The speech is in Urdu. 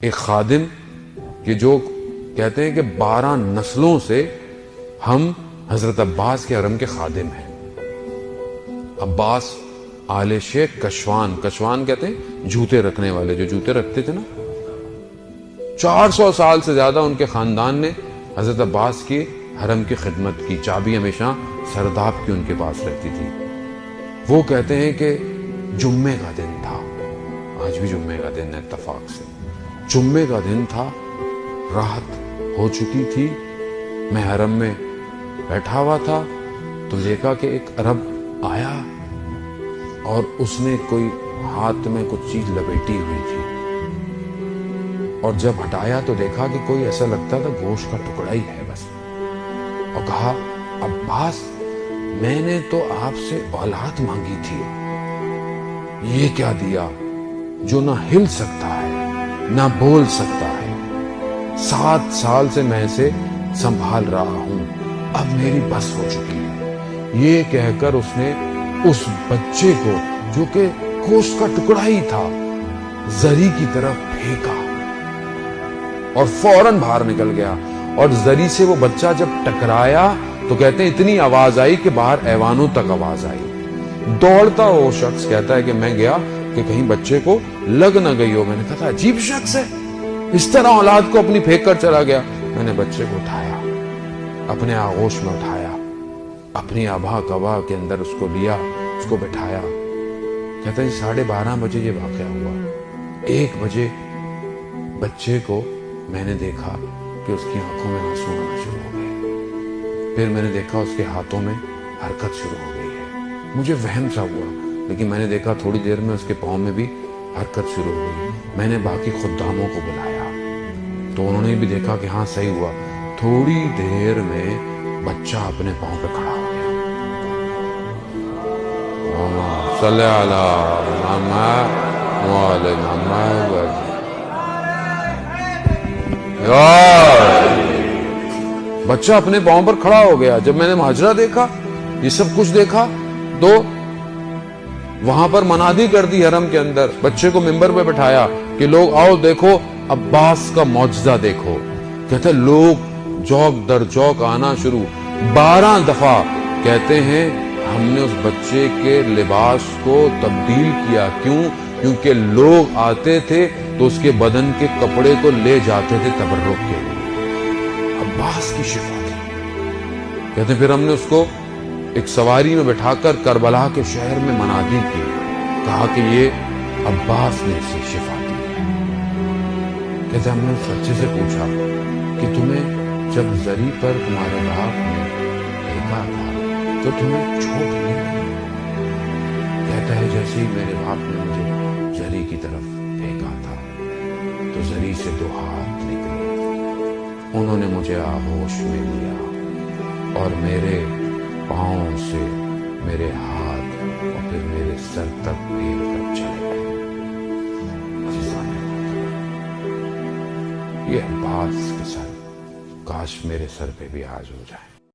ایک خادم کہ جو کہتے ہیں کہ 12 نسلوں سے ہم حضرت عباس کے حرم کے خادم ہیں. عباس آل شیخ کشوان کہتے ہیں جوتے رکھنے والے، جو جوتے رکھتے تھے نا. 400 سال سے زیادہ ان کے خاندان نے حضرت عباس کی حرم کی خدمت کی. چابی ہمیشہ سرداب کی ان کے پاس رہتی تھی. وہ کہتے ہیں کہ جمعے کا دن تھا، آج بھی جمعے کا دن ہے اتفاق سے، جمعے کا دن تھا، رات ہو چکی تھی، میں حرم میں بیٹھا ہوا تھا تو دیکھا کہ ایک عرب آیا اور اس نے کوئی ہاتھ میں کچھ چیز لپیٹی ہوئی تھی، اور جب ہٹایا تو دیکھا کہ کوئی ایسا لگتا تھا گوشت کا ٹکڑا ہی ہے بس. اور کہا عباس میں نے تو آپ سے اولاد مانگی تھی، یہ کیا دیا جو نہ ہل سکتا ہے نہ بول سکتا ہے. 7 سال سے میں اسے سنبھال رہا ہوں، اب میری بس ہو چکی ہے. یہ کہہ کر اس نے اس بچے کو جو کہ گوشت کا ٹکڑا ہی تھا زری کی طرف پھینکا اور فوراً باہر نکل گیا. اور زری سے وہ بچہ جب ٹکرایا تو کہتے ہیں اتنی آواز آئی کہ باہر ایوانوں تک آواز آئی. دوڑتا وہ شخص کہتا ہے کہ میں گیا کہ کہیں بچے کو لگ نہ گئی ہو. میں نے کہا تھا عجیب شخص ہے، اس طرح اولاد کو اپنی پھینک کر چلا گیا. میں نے بچے کو اٹھایا، اپنے آغوش میں اٹھایا، اپنی آبا کبا کے اندر اس کو لیا، اس کو بٹھایا. کہتا ہے 12:30 بجے یہ واقعہ ہوا. 1 بجے بچے کو میں نے دیکھا کہ اس کی آنکھوں میں آنسو آنا شروع ہو گئے. پھر میں نے دیکھا اس کے ہاتھوں میں حرکت شروع ہو گئی ہے. مجھے وہم سا ہوا، لیکن میں نے دیکھا تھوڑی دیر میں اس کے پاؤں میں بھی حرکت شروع ہو گئی. میں نے باقی خداموں کو بلایا تو انہوں نے بھی دیکھا کہ ہاں صحیح ہوا. تھوڑی دیر میں بچہ اپنے پاؤں پہ کھڑا ہو گیا. صلی اللہ محمد وعلی محمد. بچہ اپنے پاؤں پر کھڑا ہو گیا. جب میں نے ماجرا دیکھا، یہ سب کچھ دیکھا، تو وہاں پر منادی کر دی حرم کے اندر. بچے کو ممبر پہ بٹھایا کہ لوگ آؤ دیکھو عباس کا معجزہ دیکھو. کہتے لوگ جوک در جوک آنا شروع. 12 دفعہ کہتے ہیں ہم نے اس بچے کے لباس کو تبدیل کیا. کیوں؟ کیونکہ لوگ آتے تھے تو اس کے بدن کے کپڑے کو لے جاتے تھے تبرک کے لیے. عباس کی شفا تھی. کہتے پھر ہم نے اس کو ایک سواری میں بٹھا کر کربلا کے شہر میں منادی کی، کہا کہ یہ عباس نے اسے شفا دی. کہتے ہم نے اس بچے سے پوچھا کہ تمہیں جب زری پر تمہارے باپ نے پھینکا تھا تو تمہیں چوٹ نہیں لگی؟ کہتا ہے جیسے ہی میرے باپ نے مجھے زری کی طرف پھینکا تھا تو زری سے 2 ہاتھ نکلے. انہوں نے مجھے آغوش میں لیا اور میرے پاؤں سے میرے ہاتھ اور پھر میرے سر تک پھیر کر چلے گئے. یہ عباس کے سر کاش میرے سر پہ بھی آج ہو جائے.